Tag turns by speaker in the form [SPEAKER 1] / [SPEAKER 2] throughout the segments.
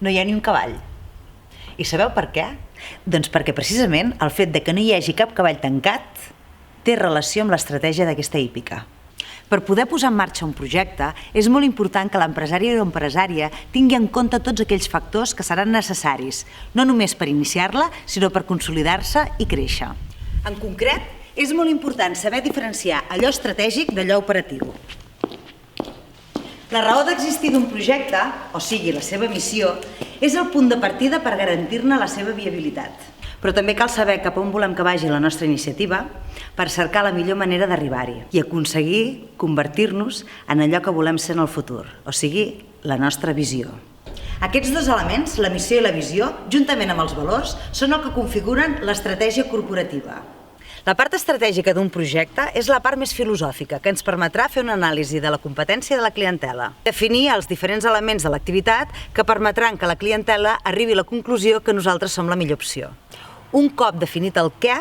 [SPEAKER 1] no hi ha ni un cavall. I sabeu per què? Doncs perquè precisament el fet de que no hi hagi cap cavall tancat té relació amb l'estratègia d'aquesta hípica. Per poder posar en marxa un projecte, és molt important que l'empresari o empresària tingui en compte tots aquells factors que seran necessaris, no només per iniciar-la, sinó per consolidar-se i créixer. En concret, és molt important saber diferenciar allò estratègic d'allò operatiu. La raó d'existir d'un projecte, o sigui, la seva missió, és el punt de partida per garantir-ne la seva viabilitat. Però també cal saber cap on volem que vagi la nostra iniciativa per cercar la millor manera d'arribar-hi i aconseguir convertir-nos en allò que volem ser en el futur, o sigui, la nostra visió. Aquests dos elements, la missió i la visió, juntament amb els valors, són el que configuren l'estratègia corporativa. La part estratègica d'un projecte és la part més filosòfica, que ens permetrà fer una anàlisi de la competència de la clientela. Definir els diferents elements de l'activitat que permetran que la clientela arribi a la conclusió que nosaltres som la millor opció. Un cop definit el què,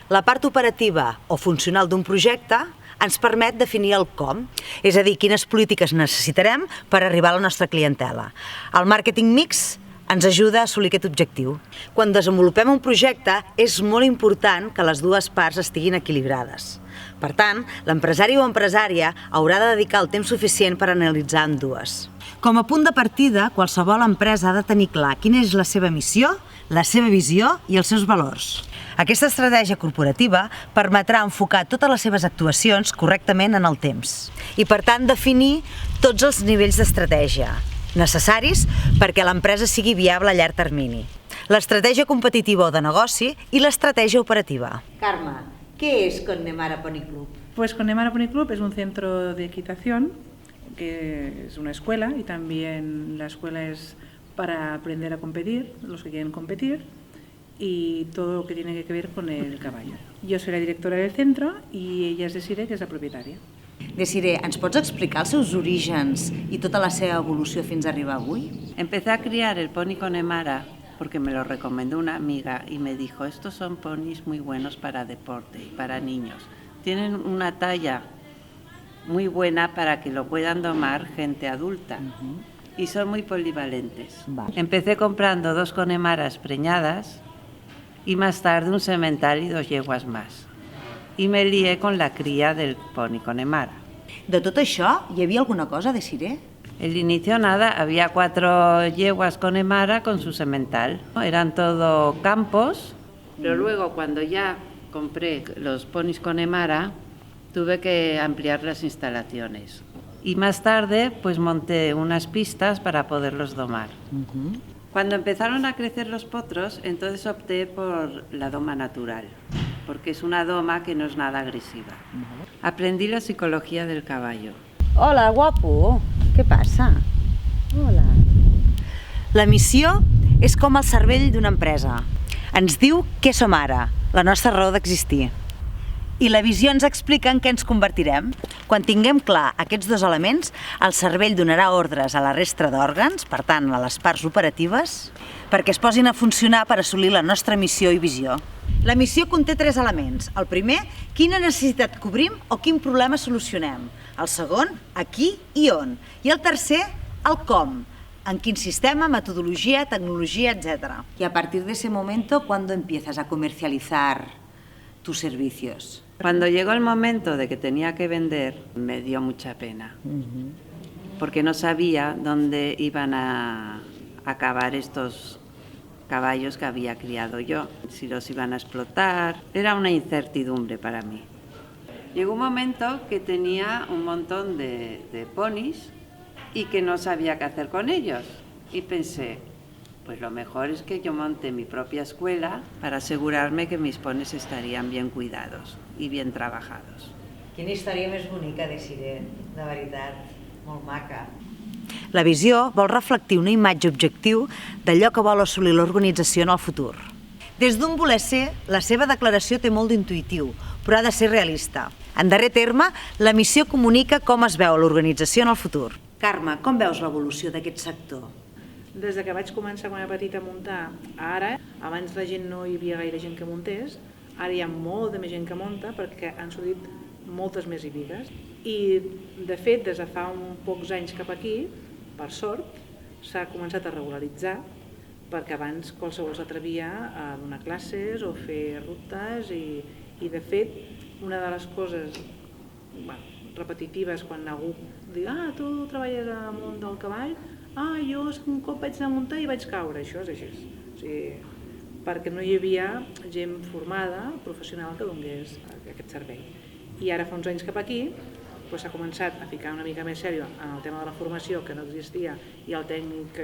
[SPEAKER 1] la part operativa o funcional d'un projecte ens permet definir el com, és a dir, quines polítiques necessitarem per arribar a la nostra clientela. El màrqueting mix ens ajuda a assolir aquest objectiu. Quan desenvolupem un projecte, és molt important que les dues parts estiguin equilibrades. Per tant, l'empresari o empresària haurà de dedicar el temps suficient per analitzar ambdues. Com a punt de partida, qualsevol empresa ha de tenir clar quina és la seva missió, la seva visió i els seus valors. Aquesta estratègia corporativa permetrà enfocar totes les seves actuacions correctament en el temps i, per tant, definir tots els nivells d'estratègia necessaris perquè l'empresa sigui viable a llarg termini. L'estratègia competitiva o de negoci i l'estratègia operativa. Carme, ¿qué es Connemara Pony Club?
[SPEAKER 2] Pues Connemara Pony Club es un centro de equitación, que es una escuela y también la escuela es para aprender a competir, los que quieren competir, y todo lo que tiene que ver con el caballo. Yo soy la directora del centro y ella es Desiree, que és la propietària.
[SPEAKER 1] Desiree, ens pots explicar els seus orígens i tota la seva evolució fins a arribar avui?
[SPEAKER 3] Empecé a criar el pony Connemara porque me lo recomendó una amiga y me dijo, estos son ponis muy buenos para deporte y para niños. Tienen una talla muy buena para que lo puedan domar gente adulta y son muy polivalentes. Vale. Empecé comprando 2 Connemaras preñadas y más tarde un semental y 2 yeguas más. Y me lié con la cría del pony Connemara.
[SPEAKER 1] De tot això, hi havia alguna cosa, Desiree?
[SPEAKER 3] El inicio nada, había 4 yeguas Connemara con su semental. Eran todo campos, pero luego cuando ya compré los ponis Connemara, tuve que ampliar las instalaciones. Y más tarde pues monté unas pistas para poderlos domar. Cuando empezaron a crecer los potros, entonces opté por la doma natural, porque es una doma que no es nada agresiva. Aprendí la psicología del caballo.
[SPEAKER 1] Hola, guapo. Què passa? Hola. La missió és com el cervell d'una empresa. Ens diu què som ara, la nostra raó d'existir. I la visió ens explica en què ens convertirem. Quan tinguem clar aquests dos elements, el cervell donarà ordres a la resta d'òrgans, per tant, a les parts operatives, perquè es posin a funcionar per assolir la nostra missió i visió. La missió conté 3 elements. El primer, quina necessitat cobrim o quin problema solucionem. El segon, a qui i on. I el tercer, el com. En quin sistema, metodologia, tecnologia, etc. Y a partir de ese momento, ¿cuándo empiezas a comercializar tus servicios?
[SPEAKER 3] Cuando llegó el momento de que tenía que vender, me dio mucha pena, porque no sabía dónde iban a acabar estos caballos que había criado yo, si los iban a explotar. Era una incertidumbre para mí. Llegó un momento que tenía un montón de ponis y que no sabía qué hacer con ellos. Y pensé, pues lo mejor es que yo monte mi propia escuela para asegurarme que mis ponis estarían bien cuidados y bien trabajados.
[SPEAKER 1] Quina història més bonica, Desiree, de veritat, molt maca. La visió vol reflectir una imatge objectiu d'allò que vol assolir l'organització en el futur. Des d'un voler ser, la seva declaració té molt d'intuïtiu, però ha de ser realista. En darrer terme, la missió comunica com es veu l'organització en el futur. Carme, com veus l'evolució d'aquest sector?
[SPEAKER 2] Des que vaig començar quan era petita a muntar, ara, abans la gent no hi havia gaire gent que muntés, ara hi ha molta més gent que munta perquè han sortit moltes més hípiques. I, de fet, des de fa uns pocs anys cap aquí, per sort, s'ha començat a regularitzar, perquè abans qualsevol s'atrevia a donar classes o fer rutes i de fet, una de les coses repetitives quan algú diu tu treballes al món del cavall, jo un cop vaig anar a muntar i vaig caure, això és així. O sigui, perquè no hi havia gent formada, professional, que donés aquest servei. I ara fa uns anys cap aquí s'ha començat a ficar una mica més sèrio en el tema de la formació, que no existia, i el tècnic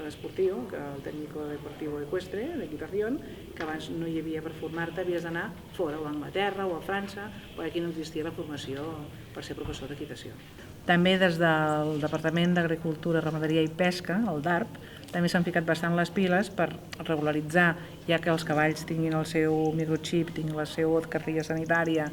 [SPEAKER 2] esportiu, el tècnic deportiu equestre, d'equitació, que abans no hi havia per formar-te, havies d'anar fora, o a Anglaterra o a França, perquè aquí no existia la formació per ser professor d'equitació. També des del Departament d'Agricultura, Ramaderia i Pesca, el DARP, també s'han ficat bastant les piles per regularitzar, ja que els cavalls tinguin el seu microchip, tinguin la seva cartilla sanitària,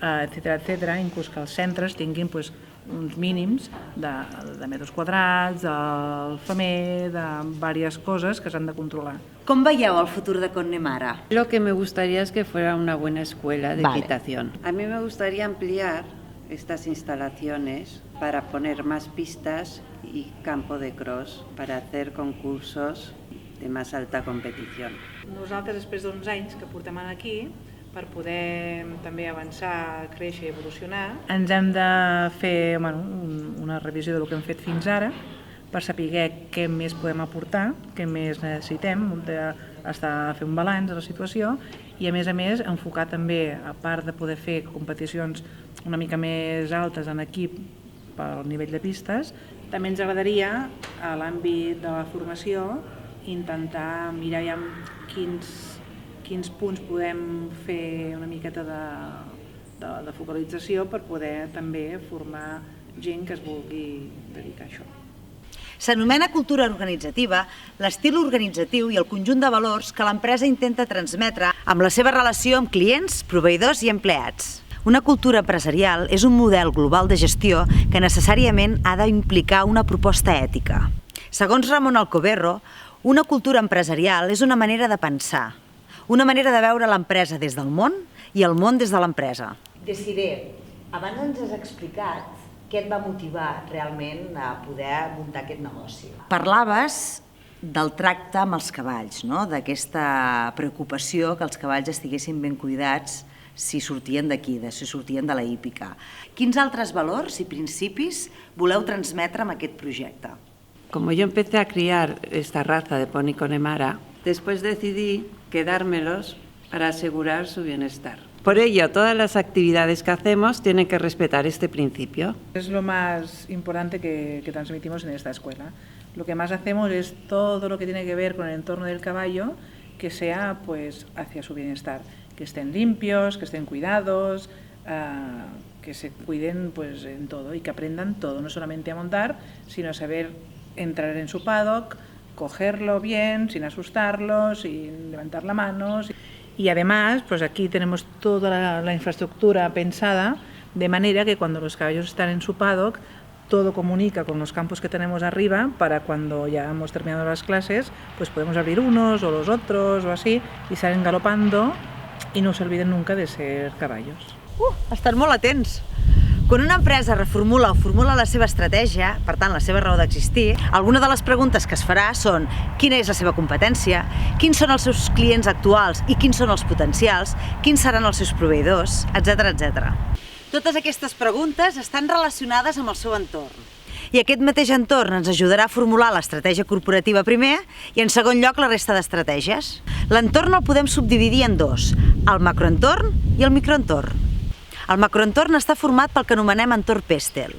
[SPEAKER 2] etcètera, inclús que els centres tinguin uns mínims de metres quadrats, del femer, de diverses coses que s'han de controlar.
[SPEAKER 1] Com veieu el futur de Connemara?
[SPEAKER 3] Lo que me gustaría es que fuera una buena escuela de equitación. A mí me gustaría ampliar estas instalaciones para poner más pistas y campo de cross para hacer concursos de más alta competición.
[SPEAKER 2] Nosaltres, després d'11 anys que portem aquí, per poder també avançar, créixer i evolucionar, ens hem de fer una revisió del que hem fet fins ara per saber què més podem aportar, què més necessitem, fer un balanç de la situació i a més enfocar també, a part de poder fer competicions una mica més altes en equip pel nivell de pistes, també ens agradaria a l'àmbit de la formació intentar mirar ja quins punts podem fer una miqueta de focalització per poder també formar gent que es vulgui dedicar a això.
[SPEAKER 1] S'anomena cultura organitzativa l'estil organitzatiu i el conjunt de valors que l'empresa intenta transmetre amb la seva relació amb clients, proveïdors i empleats. Una cultura empresarial és un model global de gestió que necessàriament ha d'implicar una proposta ètica. Segons Ramon Alcoberro, una cultura empresarial és una manera de pensar, una manera de veure l'empresa des del món i el món des de l'empresa. Desiré, abans ens has explicat què et va motivar realment a poder muntar aquest negoci. Parlaves del tracte amb els cavalls, d'aquesta preocupació que els cavalls estiguessin ben cuidats si sortien d'aquí, si sortien de la hípica. Quins altres valors i principis voleu transmetre amb aquest projecte?
[SPEAKER 3] Como yo empecé a criar esta raza de pony Connemara, después decidí quedármelos para asegurar su bienestar. Por ello, todas las actividades que hacemos tienen que respetar este principio.
[SPEAKER 2] Es lo más importante que transmitimos en esta escuela. Lo que más hacemos es todo lo que tiene que ver con el entorno del caballo, que sea hacia su bienestar, que estén limpios, que estén cuidados, que se cuiden en todo y que aprendan todo, no solamente a montar, sino a saber entrar en su paddock, cogerlo bien, sin asustarlo, sin levantar la mano. Y además, aquí tenemos toda la infraestructura pensada de manera que cuando los caballos están en su paddock, todo comunica con los campos que tenemos arriba para cuando ya hemos terminado las clases, podemos abrir unos o los otros o así y salen galopando y no se olviden nunca de ser caballos.
[SPEAKER 1] Estan molt atents! Quan una empresa reformula o formula la seva estratègia, per tant la seva raó d'existir, alguna de les preguntes que es farà són quina és la seva competència, quins són els seus clients actuals i quins són els potencials, quins seran els seus proveïdors, etc. Totes aquestes preguntes estan relacionades amb el seu entorn. I aquest mateix entorn ens ajudarà a formular l'estratègia corporativa primer i en segon lloc la resta d'estratègies. L'entorn el podem subdividir en dos, el macroentorn i el microentorn. El macroentorn està format pel que anomenem entorn Pestel.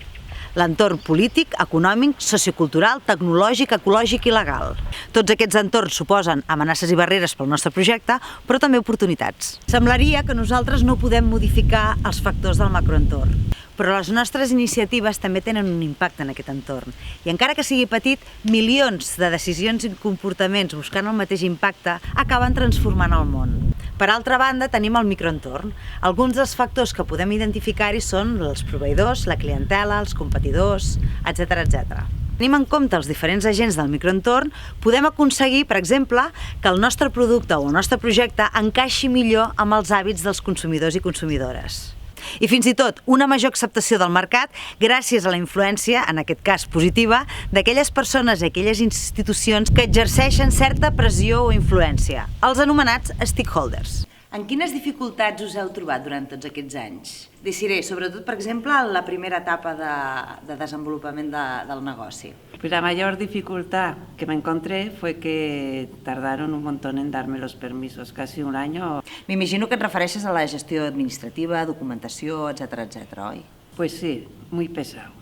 [SPEAKER 1] L'entorn polític, econòmic, sociocultural, tecnològic, ecològic i legal. Tots aquests entorns suposen amenaces i barreres pel nostre projecte, però també oportunitats. Semblaria que nosaltres no podem modificar els factors del macroentorn, però les nostres iniciatives també tenen un impacte en aquest entorn. I encara que sigui petit, milions de decisions i comportaments buscant el mateix impacte acaben transformant el món. Per altra banda, tenim el microentorn. Alguns dels factors que podem identificar-hi són els proveïdors, la clientela, els competidors, etc. Tenim en compte els diferents agents del microentorn, podem aconseguir, per exemple, que el nostre producte o el nostre projecte encaixi millor amb els hàbits dels consumidors i consumidores. I fins i tot una major acceptació del mercat gràcies a la influència, en aquest cas positiva, d'aquelles persones i aquelles institucions que exerceixen certa pressió o influència, els anomenats stakeholders. En quines dificultats us heu trobat durant tots aquests anys? Desiree, sobretot, per exemple, en la primera etapa de desenvolupament del negoci.
[SPEAKER 3] Pues la mayor dificultad que me encontré fue que tardaron un montón en darme los permisos, casi un año.
[SPEAKER 1] M'imagino que et refereixes a la gestió administrativa, documentació, etc, oi?
[SPEAKER 3] Pues sí, muy pesado.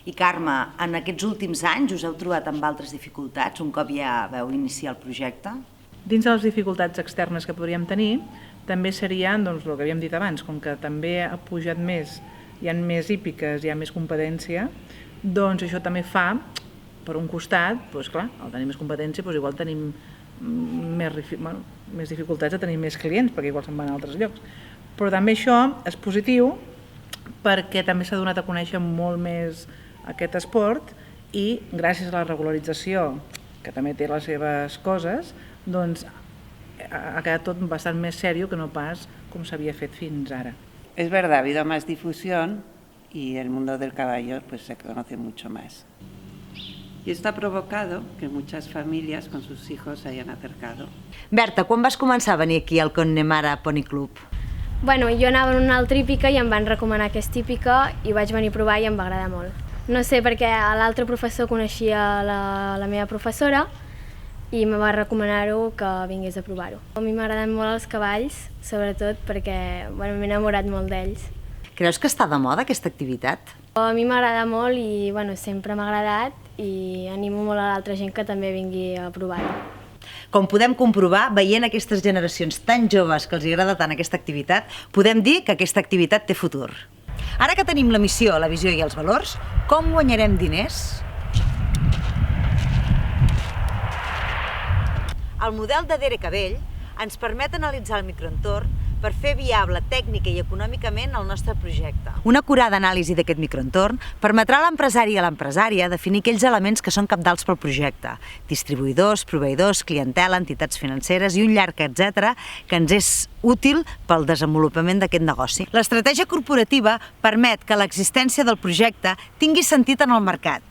[SPEAKER 1] I Carme, en aquests últims anys us heu trobat amb altres dificultats un cop ja veu iniciar el projecte?
[SPEAKER 2] Dins de les dificultats externes que podríem tenir, també serien, doncs, el que havíem dit abans, com que també ha pujat més, hi ha més hípiques, hi ha més competència, doncs això també fa, per un costat, doncs clar, al tenir més competència, doncs igual tenim més dificultats de tenir més clients, perquè igual se'n van a altres llocs. Però també això és positiu perquè també s'ha donat a conèixer molt més aquest esport i gràcies a la regularització, que també té les seves coses, doncs ha quedat tot bastant més seriós que no pas com s'havia fet fins ara.
[SPEAKER 3] Es verdad, ha habido más difusión y el mundo del caballo pues se conoce mucho más. Y esto ha provocado que muchas familias con sus hijos se hayan acercado.
[SPEAKER 1] Berta, quan vas començar a venir aquí al Connemara Pony Club?
[SPEAKER 4] Bueno, jo anava en una altra hípica i em van recomanar aquesta hípica i vaig venir a provar i em va agradar molt. No sé, perquè l'altre professor coneixia la meva professora i me va recomanar-ho que vingués a provar-ho. A mi m'agraden molt els cavalls, sobretot perquè m'he enamorat molt d'ells.
[SPEAKER 1] Creus que està de moda aquesta activitat?
[SPEAKER 4] A mi m'agrada molt i sempre m'ha agradat i animo molt a l'altra gent que també vingui a provar-ho.
[SPEAKER 1] Com podem comprovar, veient aquestes generacions tan joves que els agrada tant aquesta activitat, podem dir que aquesta activitat té futur. Ara que tenim la missió, la visió i els valors, com guanyarem diners? El model de Dere Cabell ens permet analitzar el microentorn per fer viable tècnica i econòmicament el nostre projecte. Una acurada anàlisi d'aquest microentorn permetrà a l'empresari i a l'empresària definir aquells elements que són cabdals pel projecte: distribuïdors, proveïdors, clientela, entitats financeres i un llarg etcètera que ens és útil pel desenvolupament d'aquest negoci. L'estratègia corporativa permet que l'existència del projecte tingui sentit en el mercat.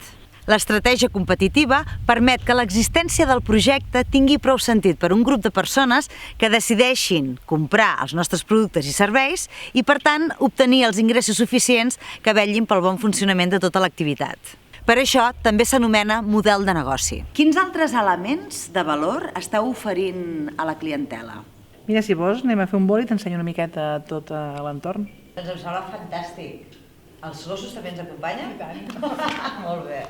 [SPEAKER 1] L'estratègia competitiva permet que l'existència del projecte tingui prou sentit per un grup de persones que decideixin comprar els nostres productes i serveis i, per tant, obtenir els ingressos suficients que vetllin pel bon funcionament de tota l'activitat. Per això també s'anomena model de negoci. Quins altres elements de valor esteu oferint a la clientela?
[SPEAKER 2] Mira, si vols, anem a fer un vol i t'ensenyo una miqueta tot l'entorn.
[SPEAKER 1] Doncs em sembla fantàstic. Els gossos també ens acompanyen? I tant. Molt bé.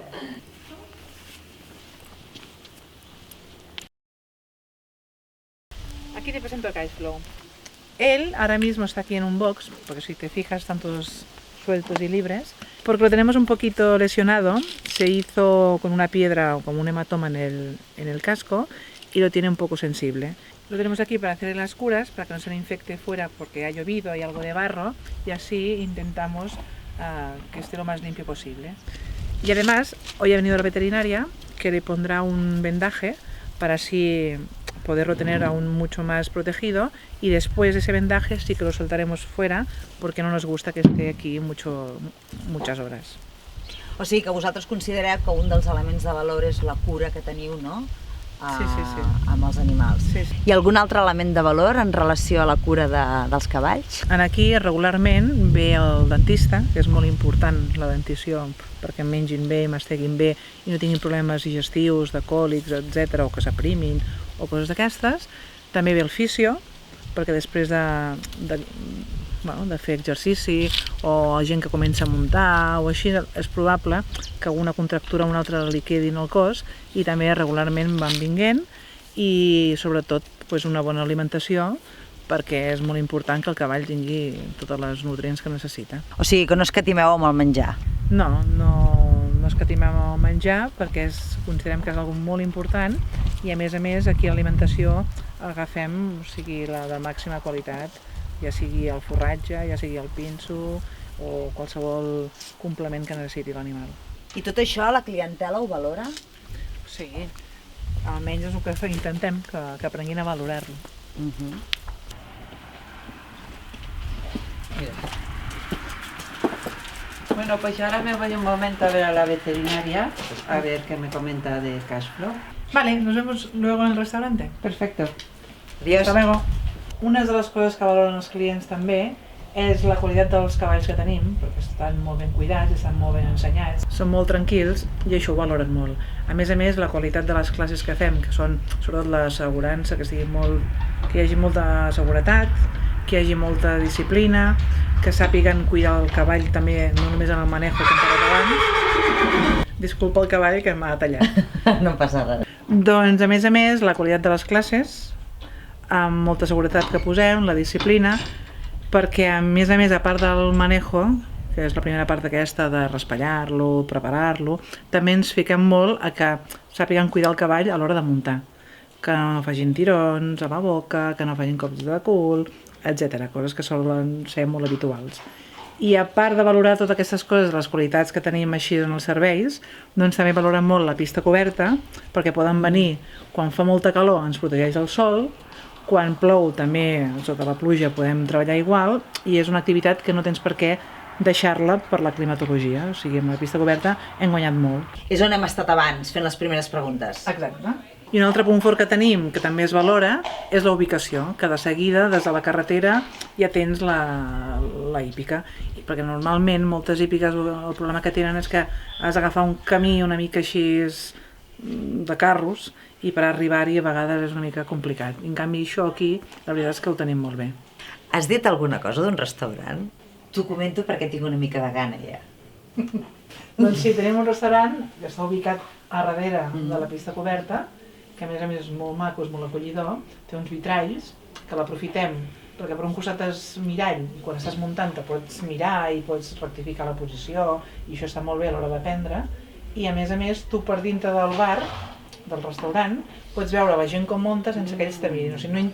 [SPEAKER 2] Aquí te presento a Cashflow. Él ahora mismo está aquí en un box, porque si te fijas están todos sueltos y libres, porque lo tenemos un poquito lesionado, se hizo con una piedra o como un hematoma en el casco y lo tiene un poco sensible. Lo tenemos aquí para hacerle las curas, para que no se le infecte fuera porque ha llovido, hay algo de barro, y así intentamos que esté lo más limpio posible. Y además, hoy ha venido la veterinaria que le pondrá un vendaje para así poderlo tener aún mucho más protegido, y después de ese vendaje sí que lo soltaremos fuera porque no nos gusta que esté aquí muchas horas.
[SPEAKER 1] O sigui que vosaltres considereu que un dels elements de valor és la cura que teniu, no?
[SPEAKER 2] Sí.
[SPEAKER 1] Amb els animals.
[SPEAKER 2] Sí.
[SPEAKER 1] Hi ha algun altre element de valor en relació a la cura dels cavalls?
[SPEAKER 2] Aquí regularment ve el dentista, que és molt important la dentició perquè mengin bé, masteguin bé i no tinguin problemes digestius, de còlics, etc, o que s'aprimin o coses d'aquestes. També ve el fisio, perquè després de fer exercici o gent que comença a muntar o així, és probable que alguna contractura o una altra li quedi en el cos, i també regularment van vinguent, i sobretot una bona alimentació, perquè és molt important que el cavall tingui tots els nutrients que necessita.
[SPEAKER 1] O sigui que no escatimeu amb el menjar?
[SPEAKER 2] No escatimem el menjar perquè considerem que és una cosa molt important, i a més aquí l'alimentació agafem la de màxima qualitat, ja sigui el forratge, ja sigui el pinso o qualsevol complement que necessiti l'animal.
[SPEAKER 1] I tot això la clientela ho valora?
[SPEAKER 2] Sí, almenys és el que intentem, que aprenguin a valorar-lo.
[SPEAKER 3] Bueno, pues ahora me voy un momento a ver a la veterinaria, a ver qué me comenta de Cashflow.
[SPEAKER 2] Vale, nos vemos luego en el restaurante.
[SPEAKER 3] Perfecto.
[SPEAKER 1] Adiós.
[SPEAKER 2] Hasta luego. Una de les coses que valoren els clients també és la qualitat dels cavalls que tenim, perquè estan molt ben cuidats, estan molt ben ensenyats, són molt tranquils i això ho valoren molt. A més, la qualitat de les classes que fem, que són sobretot l'assegurança, que hi hagi molta seguretat, que hi hagi molta disciplina, que sàpiguen cuidar el cavall també, no només en el manejo com per davant. Disculpa el cavall que m'ha tallat.
[SPEAKER 1] No passa res.
[SPEAKER 2] Doncs, a més, la qualitat de les classes, amb molta seguretat que posem, la disciplina, perquè a més, a part del manejo, que és la primera part aquesta de raspallar-lo, preparar-lo, també ens fiquem molt a que sàpiguen cuidar el cavall a l'hora de muntar, que no facin tirons a la boca, que no facin cops de cul, etc. Coses que solen ser molt habituals. I a part de valorar totes aquestes coses, les qualitats que tenim així en els serveis, doncs també valorem molt la pista coberta, perquè poden venir quan fa molta calor, ens protegeix el sol, quan plou també sota la pluja podem treballar igual, i és una activitat que no tens per què deixar-la per la climatologia, o sigui, amb la pista coberta hem guanyat molt.
[SPEAKER 1] És on hem estat abans, fent les primeres preguntes.
[SPEAKER 2] Exacte. I un altre punt fort que tenim, que també es valora, és la ubicació, que de seguida, des de la carretera, ja tens la hípica. Perquè normalment moltes hípiques el problema que tenen és que has d'agafar un camí una mica així de carros i per arribar-hi a vegades és una mica complicat. En canvi això aquí, la veritat és que ho tenim molt bé.
[SPEAKER 1] Has dit alguna cosa d'un restaurant? T'ho comento perquè tinc una mica de gana ja.
[SPEAKER 2] Doncs sí, tenim un restaurant que està ubicat a darrere de la pista coberta, que a més és molt maco, és molt acollidor, té uns vitralls que l'aprofitem perquè per un costat és mirall i quan estàs muntant te pots mirar i pots rectificar la posició i això està molt bé a l'hora d'aprendre, i a més tu per dintre del bar, del restaurant, pots veure la gent com munta sense que ells te mirin, o sigui,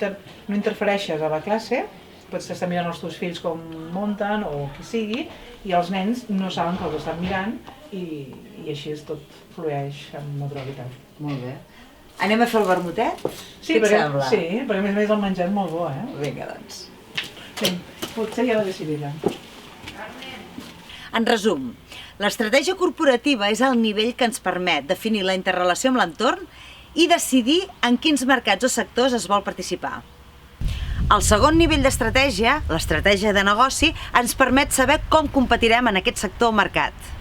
[SPEAKER 2] no interfereixes a la classe, pots estar mirant els teus fills com munten o qui sigui, i els nens no saben que els estan mirant i així tot flueix amb naturalitat.
[SPEAKER 1] Molt bé. Anem a fer el vermutet?
[SPEAKER 2] Sí,
[SPEAKER 1] Què et sembla?
[SPEAKER 2] perquè a més el menjar és molt bo,
[SPEAKER 1] Vinga, doncs.
[SPEAKER 2] Sí, potser ja la decidirà.
[SPEAKER 1] En resum, l'estratègia corporativa és el nivell que ens permet definir la interrelació amb l'entorn i decidir en quins mercats o sectors es vol participar. El segon nivell d'estratègia, l'estratègia de negoci, ens permet saber com competirem en aquest sector o mercat.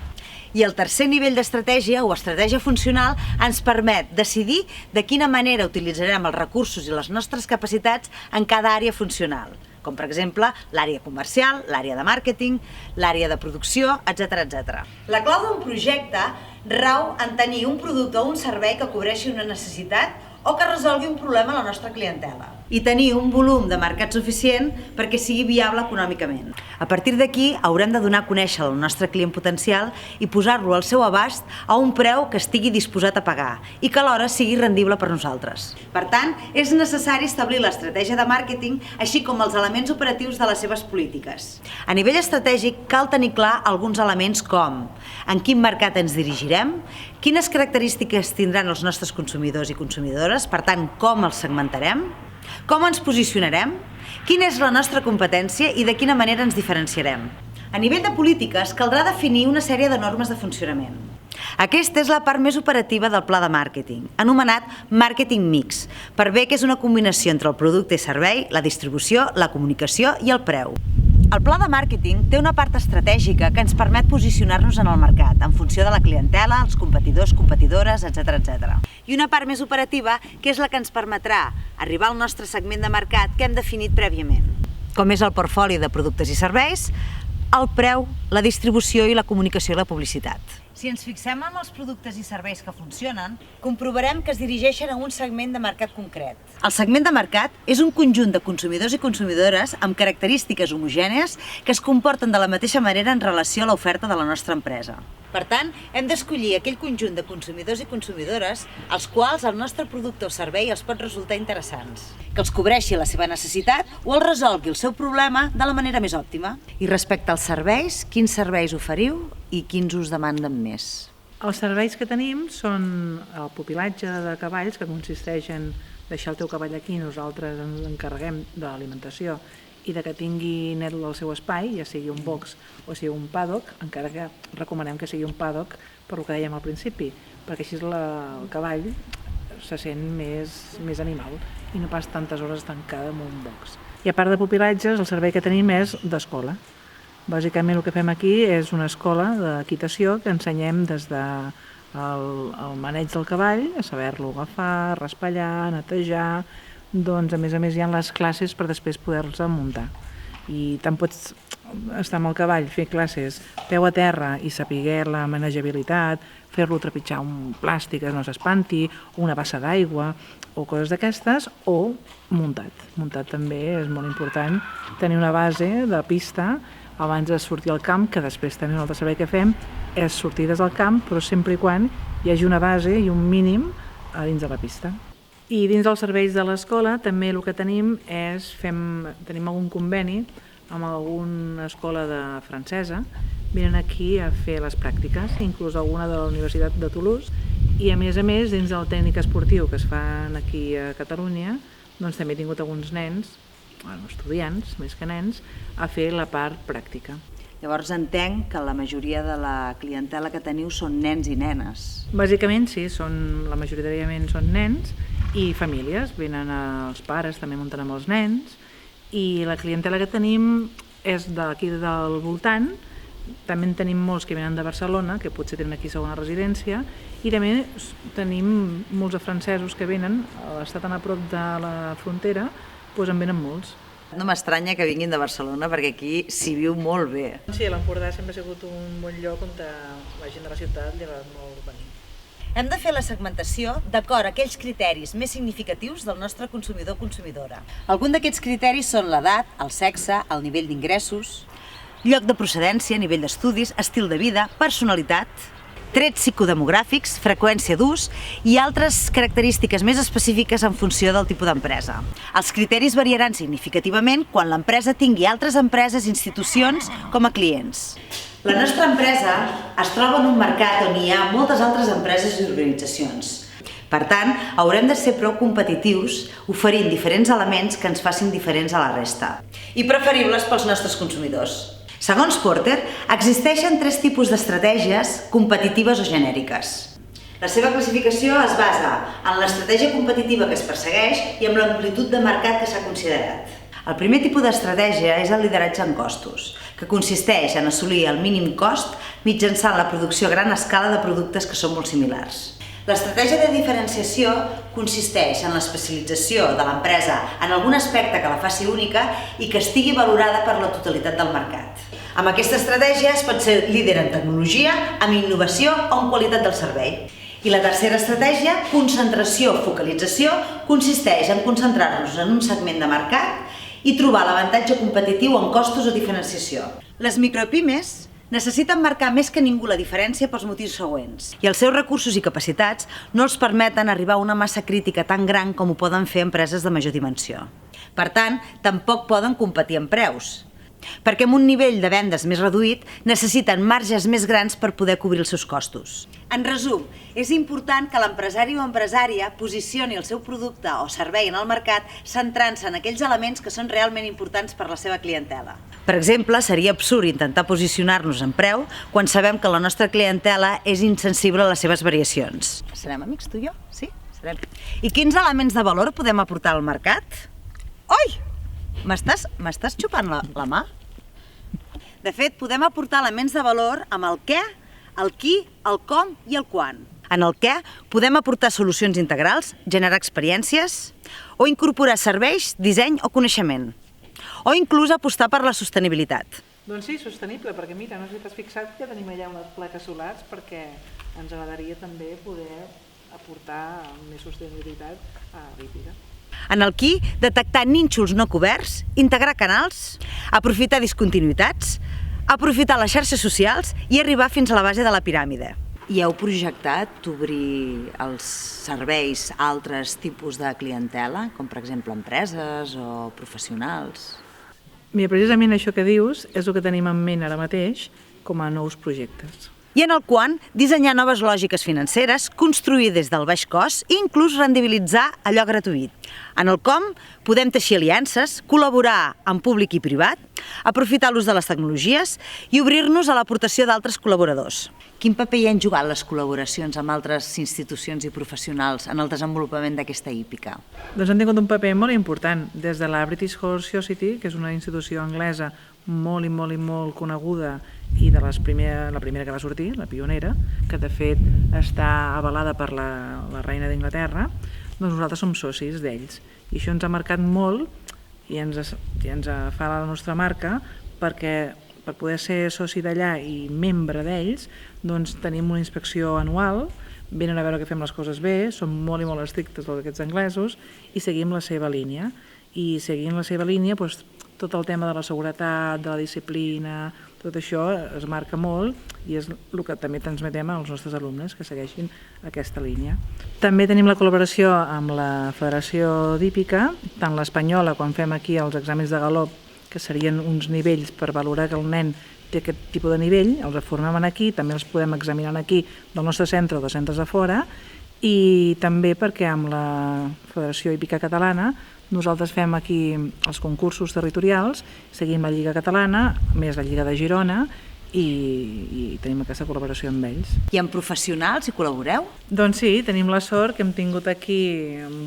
[SPEAKER 1] I el tercer nivell d'estratègia, o estratègia funcional, ens permet decidir de quina manera utilitzarem els recursos i les nostres capacitats en cada àrea funcional, com per exemple l'àrea comercial, l'àrea de màrqueting, l'àrea de producció, etc. La clau d'un projecte rau en tenir un producte o un servei que cobreixi una necessitat o que resolgui un problema a la nostra clientela i tenir un volum de mercat suficient perquè sigui viable econòmicament. A partir d'aquí haurem de donar a conèixer el nostre client potencial i posar-lo al seu abast a un preu que estigui disposat a pagar i que alhora sigui rendible per nosaltres. Per tant, és necessari establir l'estratègia de màrqueting així com els elements operatius de les seves polítiques. A nivell estratègic cal tenir clar alguns elements com en quin mercat ens dirigirem, quines característiques tindran els nostres consumidors i consumidores, per tant, com els segmentarem, com ens posicionarem, quina és la nostra competència i de quina manera ens diferenciarem. A nivell de polítiques, caldrà definir una sèrie de normes de funcionament. Aquesta és la part més operativa del pla de màrqueting, anomenat màrqueting mix, per bé que és una combinació entre el producte i servei, la distribució, la comunicació i el preu. El pla de màrqueting té una part estratègica que ens permet posicionar-nos en el mercat, en funció de la clientela, els competidors, competidores, etc. I una part més operativa, que és la que ens permetrà arribar al nostre segment de mercat que hem definit prèviament, com és el portfoli de productes i serveis, el preu, la distribució i la comunicació i la publicitat. Si ens fixem en els productes i serveis que funcionen, comprovarem que es dirigeixen a un segment de mercat concret. El segment de mercat és un conjunt de consumidors i consumidores amb característiques homogènies que es comporten de la mateixa manera en relació a l'oferta de la nostra empresa. Per tant, hem d'escollir aquell conjunt de consumidors i consumidores als quals el nostre producte o servei els pot resultar interessants, que els cobreixi la seva necessitat o els resolgui el seu problema de la manera més òptima. I respecte als serveis, quins serveis oferiu i quins us demanden més?
[SPEAKER 2] Els serveis que tenim són el pupilatge de cavalls, que consisteix en deixar el teu cavall aquí, nosaltres ens encarreguem de l'alimentació i de que tingui net el seu espai, ja sigui un box o sigui un paddock, encara que recomanem que sigui un paddock per el que dèiem al principi, perquè així el cavall se sent més animal i no pas tantes hores tancada en un box. I a part de pupilatges, el servei que tenim és d'escola. Bàsicament el que fem aquí és una escola d'equitació que ensenyem des del maneig del cavall, a saber-lo agafar, raspallar, netejar, doncs a més hi ha les classes per després poder-los muntar. I tant pots estar amb el cavall, fer classes peu a terra i saber la manejabilitat, fer-lo trepitjar un plàstic que no s'espanti, una bassa d'aigua o coses d'aquestes, o muntat. Muntat també és molt important tenir una base de pista abans de sortir al camp, que després també un altre servei que fem és sortir des del camp, però sempre i quan hi hagi una base i un mínim a dins de la pista. I dins dels serveis de l'escola també el que tenim és, tenim algun conveni amb alguna escola francesa, venen aquí a fer les pràctiques, inclús alguna de la Universitat de Toulouse, i a més, dins del tècnic esportiu que es fan aquí a Catalunya, doncs també he tingut alguns nens, estudiants, més que nens, a fer la part pràctica.
[SPEAKER 1] Llavors entenc que la majoria de la clientela que teniu són nens i nenes.
[SPEAKER 2] Bàsicament sí, majoritàriament són nens i famílies, venen els pares, també munten amb els nens, i la clientela que tenim és d'aquí del voltant. També en tenim molts que venen de Barcelona, que potser tenen aquí segona residència, i també tenim molts de francesos que venen, a l'estar tan a prop de la frontera, doncs en venen molts.
[SPEAKER 1] No m'estranya que vinguin de Barcelona, perquè aquí s'hi viu molt bé.
[SPEAKER 2] Sí, l'Empordà sempre ha sigut un bon lloc on la gent de la ciutat li agrada molt venir.
[SPEAKER 1] Hem de fer la segmentació d'acord a aquells criteris més significatius del nostre consumidor o consumidora. Alguns d'aquests criteris són l'edat, el sexe, el nivell d'ingressos, lloc de procedència, nivell d'estudis, estil de vida, personalitat, trets psicodemogràfics, freqüència d'ús i altres característiques més específiques en funció del tipus d'empresa. Els criteris variaran significativament quan l'empresa tingui altres empreses i institucions com a clients. La nostra empresa es troba en un mercat on hi ha moltes altres empreses i organitzacions. Per tant, haurem de ser prou competitius oferint diferents elements que ens facin diferents a la resta i preferibles pels nostres consumidors. Segons Porter, existeixen 3 tipus d'estratègies competitives o genèriques. La seva classificació es basa en l'estratègia competitiva que es persegueix i en l'amplitud de mercat que s'ha considerat. El primer tipus d'estratègia és el lideratge en costos, que consisteix en assolir el mínim cost mitjançant la producció a gran escala de productes que són molt similars. L'estratègia de diferenciació consisteix en l'especialització de l'empresa en algun aspecte que la faci única i que estigui valorada per la totalitat del mercat. Amb aquesta estratègia es pot ser líder en tecnologia, en innovació o en qualitat del servei. I la tercera estratègia, concentració o focalització, consisteix en concentrar-nos en un segment de mercat i trobar l'avantatge competitiu en costos o diferenciació. Les micropimes necessiten marcar més que ningú la diferència pels motius següents. I els seus recursos i capacitats no els permeten arribar a una massa crítica tan gran com ho poden fer empreses de major dimensió. Per tant, tampoc poden competir en preus, perquè amb un nivell de vendes més reduït necessiten marges més grans per poder cobrir els seus costos. En resum, és important que l'empresari o empresària posicioni el seu producte o servei en el mercat centrant-se en aquells elements que són realment importants per la seva clientela. Per exemple, seria absurd intentar posicionar-nos en preu quan sabem que la nostra clientela és insensible a les seves variacions. Serem amics, tu i jo? Sí? Serem. I quins elements de valor podem aportar al mercat? Oi! M'estàs xupant la mà? De fet, podem aportar elements de valor amb el què, el qui, el com i el quan. En el què podem aportar solucions integrals, generar experiències o incorporar serveis, disseny o coneixement. O inclús apostar per la sostenibilitat.
[SPEAKER 2] Doncs sí, sostenible, perquè mira, no sé si t'has fixat que tenim allà unes plaques solars perquè ens agradaria també poder aportar més sostenibilitat a Vípida.
[SPEAKER 1] En el qui, detectar nínxols no coberts, integrar canals, aprofitar discontinuïtats, aprofitar les xarxes socials i arribar fins a la base de la piràmide. I heu projectat obrir els serveis a altres tipus de clientela, com per exemple empreses o professionals?
[SPEAKER 2] Mira, precisament això que dius és el que tenim en ment ara mateix com a nous projectes.
[SPEAKER 1] i en el quant dissenyar noves lògiques financeres, construir des del baix cost i inclús rendibilitzar allò gratuït. En el com podem teixir aliances, col·laborar en públic i privat, aprofitar l'ús de les tecnologies i obrir-nos a l'aportació d'altres col·laboradors. Quin paper hi han jugat les col·laboracions amb altres institucions i professionals en el desenvolupament d'aquesta hípica?
[SPEAKER 2] Doncs han tingut un paper molt important, des de la British Horse Society, que és una institució anglesa molt coneguda i de la primera que va sortir, la pionera, que de fet està avalada per la reina d'Inglaterra, doncs nosaltres som socis d'ells. I això ens ha marcat molt i ens fa la nostra marca, perquè per poder ser soci d'allà i membre d'ells, doncs tenim una inspecció anual, venen a veure que fem les coses bé, són molt i molt estrictes tots aquests anglesos i seguim la seva línia. I seguint la seva línia, doncs, tot el tema de la seguretat, de la disciplina, tot això es marca molt i és el que també transmetem als nostres alumnes, que segueixin aquesta línia. També tenim la col·laboració amb la Federació d'Hípica, tant l'espanyola, quan fem aquí els exàmens de galop, que serien uns nivells per valorar que el nen té aquest tipus de nivell, els formem aquí, també els podem examinar aquí del nostre centre o de centres de fora, i també perquè amb la Federació Hípica Catalana nosaltres fem aquí els concursos territorials, seguim la Lliga Catalana, més la Lliga de Girona, i tenim aquesta col·laboració amb ells.
[SPEAKER 1] I amb professionals hi col·laboreu?
[SPEAKER 2] Doncs sí, tenim la sort que hem tingut aquí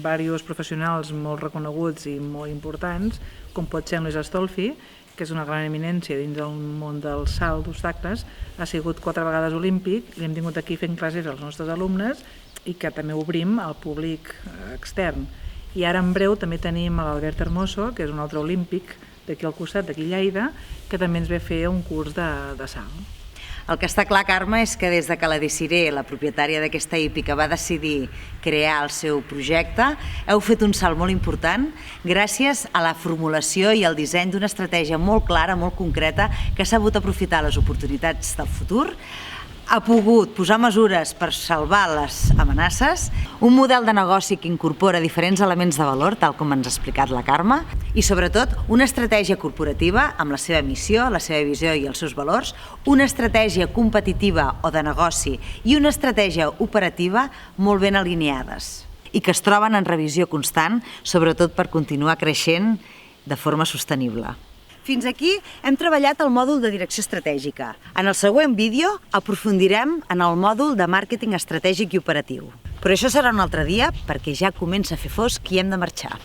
[SPEAKER 2] diversos professionals molt reconeguts i molt importants, com pot ser en Luis Astolfi, que és una gran eminència dins del món del salt d'obstacles, ha sigut 4 vegades olímpic, l'hem tingut aquí fent classes als nostres alumnes i que també obrim al públic extern. I ara en breu també tenim l'Albert Hermoso, que és un altre olímpic d'aquí al costat, d'aquí a Lleida, que també ens ve a fer un curs de salt.
[SPEAKER 1] El que està clar, Carme, és que des de que la Desiré, la propietària d'aquesta hípica, va decidir crear el seu projecte, heu fet un salt molt important gràcies a la formulació i al disseny d'una estratègia molt clara, molt concreta, que ha sabut aprofitar les oportunitats del futur, ha pogut posar mesures per salvar les amenaces, un model de negoci que incorpora diferents elements de valor, tal com ens ha explicat la Carme, i sobretot una estratègia corporativa amb la seva missió, la seva visió i els seus valors, una estratègia competitiva o de negoci i una estratègia operativa molt ben alineades i que es troben en revisió constant, sobretot per continuar creixent de forma sostenible. Fins aquí hem treballat el mòdul de direcció estratègica. En el següent vídeo aprofundirem en el mòdul de màrqueting estratègic i operatiu. Però això serà un altre dia perquè ja comença a fer fosc i hem de marxar.